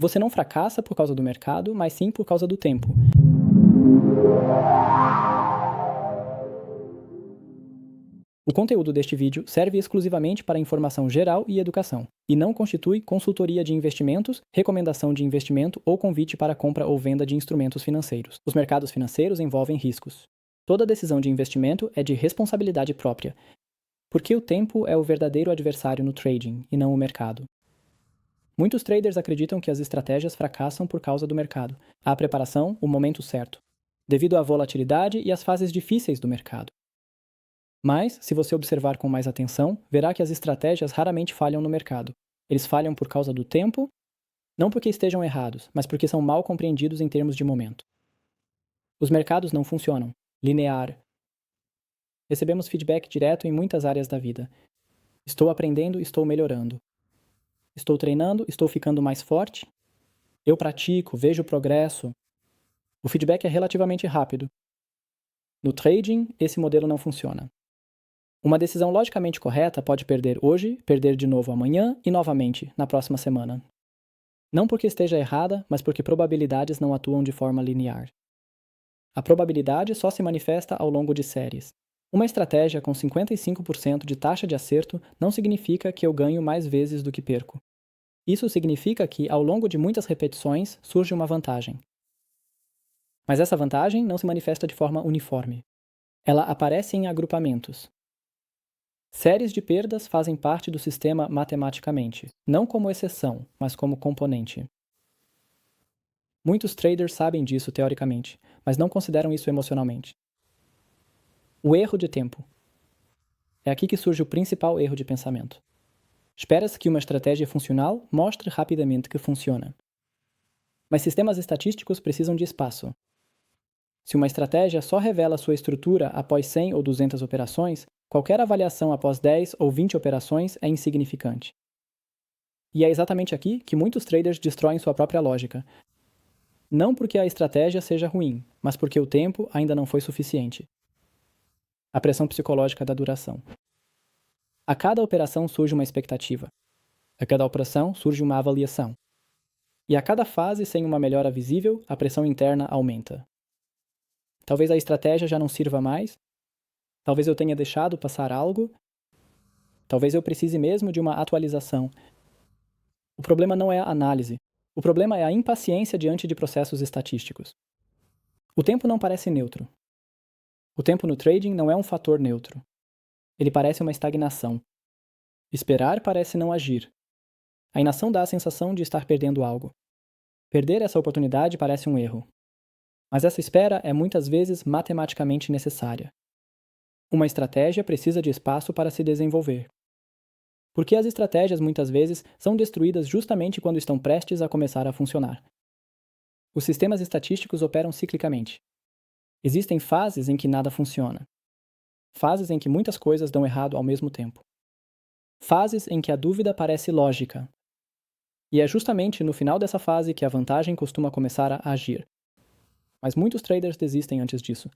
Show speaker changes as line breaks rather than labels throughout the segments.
Você não fracassa por causa do mercado, mas sim por causa do tempo. O conteúdo deste vídeo serve exclusivamente para informação geral e educação, e não constitui consultoria de investimentos, recomendação de investimento ou convite para compra ou venda de instrumentos financeiros. Os mercados financeiros envolvem riscos. Toda decisão de investimento é de responsabilidade própria, porque o tempo é o verdadeiro adversário no trading, e não o mercado. Muitos traders acreditam que as estratégias fracassam por causa do mercado, a preparação, o momento certo, devido à volatilidade e às fases difíceis do mercado. Mas, se você observar com mais atenção, verá que as estratégias raramente falham no mercado. Eles falham por causa do tempo, não porque estejam errados, mas porque são mal compreendidos em termos de momento. Os mercados não funcionam linear. Recebemos feedback direto em muitas áreas da vida. Estou aprendendo, estou melhorando. Estou treinando, estou ficando mais forte. Eu pratico, vejo progresso. O feedback é relativamente rápido. No trading, esse modelo não funciona. Uma decisão logicamente correta pode perder hoje, perder de novo amanhã e novamente na próxima semana. Não porque esteja errada, mas porque probabilidades não atuam de forma linear. A probabilidade só se manifesta ao longo de séries. Uma estratégia com 55% de taxa de acerto não significa que eu ganho mais vezes do que perco. Isso significa que, ao longo de muitas repetições, surge uma vantagem. Mas essa vantagem não se manifesta de forma uniforme. Ela aparece em agrupamentos. Séries de perdas fazem parte do sistema matematicamente, não como exceção, mas como componente. Muitos traders sabem disso teoricamente, mas não consideram isso emocionalmente. O erro de tempo. É aqui que surge o principal erro de pensamento. Espera-se que uma estratégia funcional mostre rapidamente que funciona. Mas sistemas estatísticos precisam de espaço. Se uma estratégia só revela sua estrutura após 100 ou 200 operações, qualquer avaliação após 10 ou 20 operações é insignificante. E é exatamente aqui que muitos traders destroem sua própria lógica. Não porque a estratégia seja ruim, mas porque o tempo ainda não foi suficiente. A pressão psicológica da duração. A cada operação surge uma expectativa. A cada operação surge uma avaliação. E a cada fase sem uma melhora visível, a pressão interna aumenta. Talvez a estratégia já não sirva mais. Talvez eu tenha deixado passar algo. Talvez eu precise mesmo de uma atualização. O problema não é a análise. O problema é a impaciência diante de processos estatísticos. O tempo não parece neutro. O tempo no trading não é um fator neutro. Ele parece uma estagnação. Esperar parece não agir. A inação dá a sensação de estar perdendo algo. Perder essa oportunidade parece um erro. Mas essa espera é muitas vezes matematicamente necessária. Uma estratégia precisa de espaço para se desenvolver. Porque as estratégias muitas vezes são destruídas justamente quando estão prestes a começar a funcionar. Os sistemas estatísticos operam ciclicamente. Existem fases em que nada funciona. Fases em que muitas coisas dão errado ao mesmo tempo. Fases em que a dúvida parece lógica. E é justamente no final dessa fase que a vantagem costuma começar a agir. Mas muitos traders desistem antes disso.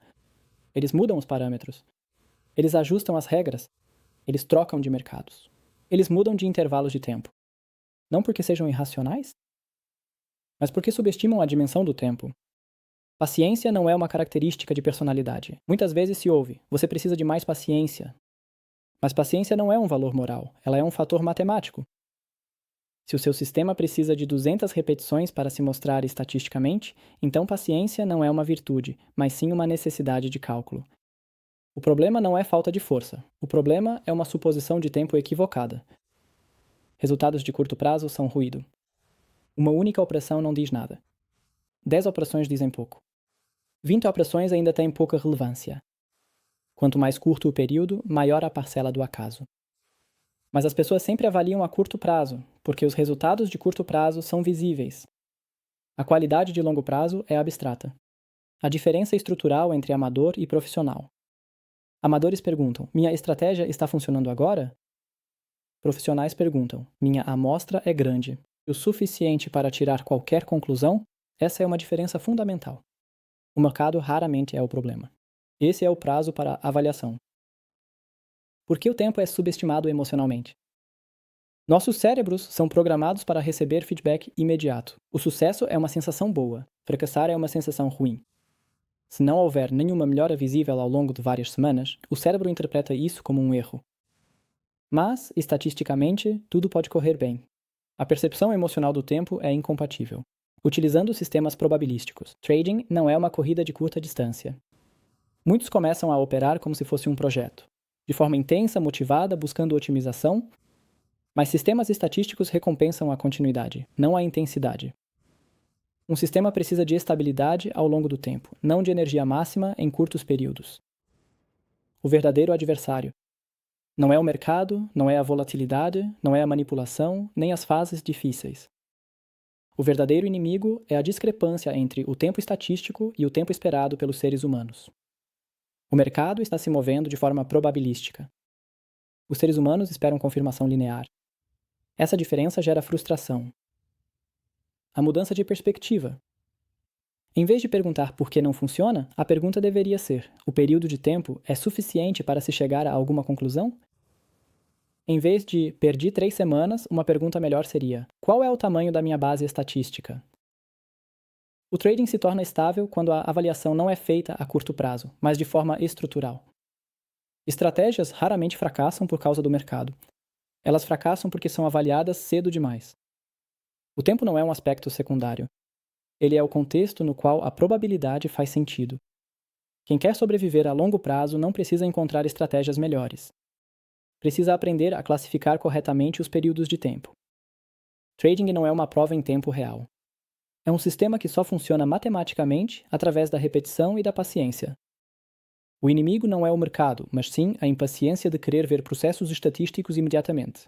Eles mudam os parâmetros. Eles ajustam as regras. Eles trocam de mercados. Eles mudam de intervalos de tempo. Não porque sejam irracionais, mas porque subestimam a dimensão do tempo. Paciência não é uma característica de personalidade. Muitas vezes se ouve, você precisa de mais paciência. Mas paciência não é um valor moral, ela é um fator matemático. Se o seu sistema precisa de 200 repetições para se mostrar estatisticamente, então paciência não é uma virtude, mas sim uma necessidade de cálculo. O problema não é falta de força. O problema é uma suposição de tempo equivocada. Resultados de curto prazo são ruído. Uma única operação não diz nada. 10 operações dizem pouco. 20 operações ainda têm pouca relevância. Quanto mais curto o período, maior a parcela do acaso. Mas as pessoas sempre avaliam a curto prazo, porque os resultados de curto prazo são visíveis. A qualidade de longo prazo é abstrata. A diferença estrutural entre amador e profissional. Amadores perguntam, minha estratégia está funcionando agora? Profissionais perguntam, minha amostra é grande, o suficiente para tirar qualquer conclusão? Essa é uma diferença fundamental. O mercado raramente é o problema. Esse é o prazo para avaliação. Por que o tempo é subestimado emocionalmente? Nossos cérebros são programados para receber feedback imediato. O sucesso é uma sensação boa, fracassar é uma sensação ruim. Se não houver nenhuma melhora visível ao longo de várias semanas, o cérebro interpreta isso como um erro. Mas, estatisticamente, tudo pode correr bem. A percepção emocional do tempo é incompatível. Utilizando sistemas probabilísticos, trading não é uma corrida de curta distância. Muitos começam a operar como se fosse um projeto, de forma intensa, motivada, buscando otimização, mas sistemas estatísticos recompensam a continuidade, não a intensidade. Um sistema precisa de estabilidade ao longo do tempo, não de energia máxima em curtos períodos. O verdadeiro adversário não é o mercado, não é a volatilidade, não é a manipulação, nem as fases difíceis. O verdadeiro inimigo é a discrepância entre o tempo estatístico e o tempo esperado pelos seres humanos. O mercado está se movendo de forma probabilística. Os seres humanos esperam confirmação linear. Essa diferença gera frustração. A mudança de perspectiva. Em vez de perguntar por que não funciona, a pergunta deveria ser: o período de tempo é suficiente para se chegar a alguma conclusão? Em vez de perdi 3 semanas, uma pergunta melhor seria: qual é o tamanho da minha base estatística? O trading se torna estável quando a avaliação não é feita a curto prazo, mas de forma estrutural. Estratégias raramente fracassam por causa do mercado. Elas fracassam porque são avaliadas cedo demais. O tempo não é um aspecto secundário. Ele é o contexto no qual a probabilidade faz sentido. Quem quer sobreviver a longo prazo não precisa encontrar estratégias melhores. Precisa aprender a classificar corretamente os períodos de tempo. Trading não é uma prova em tempo real. É um sistema que só funciona matematicamente através da repetição e da paciência. O inimigo não é o mercado, mas sim a impaciência de querer ver processos estatísticos imediatamente.